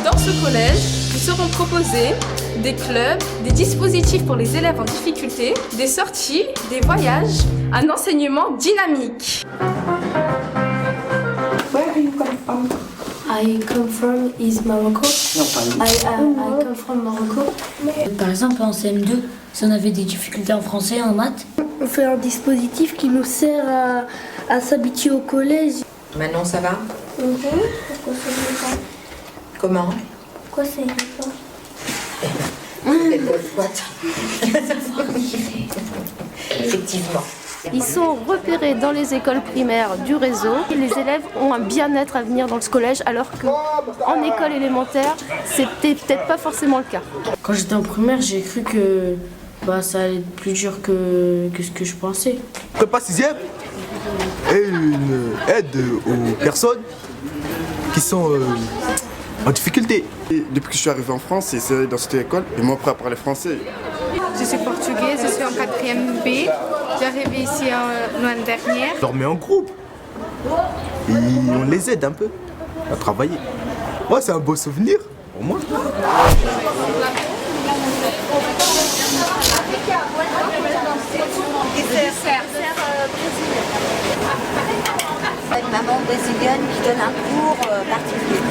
Dans ce collège, vous seront proposés des clubs, des dispositifs pour les élèves en difficulté, des sorties, des voyages, un enseignement dynamique. Where are you come from? I come from East Morocco. Non, pas nous. I come from Morocco. Par exemple, en CM2, si on avait des difficultés en français, en maths, on fait un dispositif qui nous sert à s'habituer au collège. Maintenant, ça va? Pourquoi ça ne pas? Comment? Pourquoi ça ne pas? Effectivement. Ils sont repérés dans les écoles primaires du réseau. Les élèves ont un bien-être à venir dans ce collège, alors qu'en école élémentaire, c'était peut-être pas forcément le cas. quand j'étais en primaire, j'ai cru que ça allait être plus dur que ce que je pensais. Prépa 6e et une aide aux personnes qui sont en difficulté. Et depuis que je suis arrivé en France, c'est dans cette école, ils m'ont appris à parler français. Je suis portugaise, je suis en 4e B. J'ai arrivé ici l'année dernière. On leur met en groupe et on les aide un peu à travailler. Ouais, c'est un beau souvenir pour moi. Une maman brésilienne qui donne un cours particulier.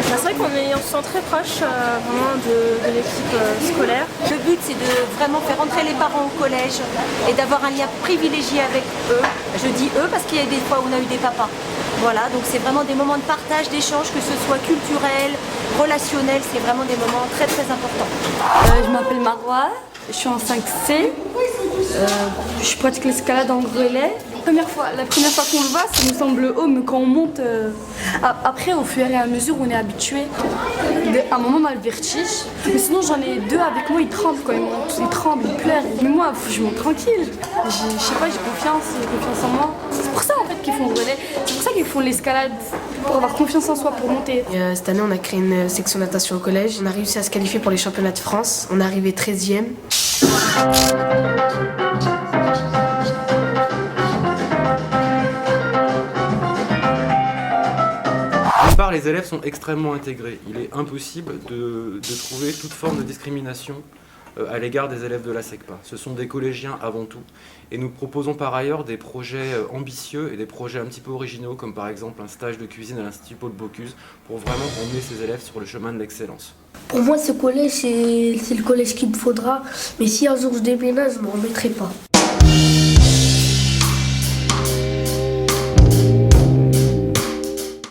C'est vrai qu'on se sent très proche vraiment de l'équipe scolaire. Le but, c'est de vraiment faire entrer les parents au collège et d'avoir un lien privilégié avec eux. Je dis eux parce qu'il y a des fois où on a eu des papas. Voilà, donc c'est vraiment des moments de partage, d'échange, que ce soit culturel, relationnel, c'est vraiment des moments très très importants. Je m'appelle Marois, je suis en 5C, je pratique l'escalade en grelais. La première fois qu'on le voit, ça nous semble haut, mais quand on monte, après au fur et à mesure on est habitué. À un moment on a le vertige, mais sinon j'en ai deux avec moi, ils tremblent quand ils montent, ils tremblent, ils pleurent. Mais moi je monte tranquille, je sais pas, j'ai confiance en moi. C'est pour ça en fait qu'ils font le relais, c'est pour ça qu'ils font l'escalade, pour avoir confiance en soi, pour monter. Et cette année on a créé une section natation au collège, on a réussi à se qualifier pour les championnats de France, on est arrivé 13e. D'une part, les élèves sont extrêmement intégrés. Il est impossible de trouver toute forme de discrimination à l'égard des élèves de la SECPA. Ce sont des collégiens avant tout. Et nous proposons par ailleurs des projets ambitieux et des projets un petit peu originaux, comme par exemple un stage de cuisine à l'Institut Paul Bocuse, pour vraiment emmener ces élèves sur le chemin de l'excellence. Pour moi, ce collège, c'est le collège qu'il me faudra. Mais si un jour je déménage, je ne m'en remettrai pas.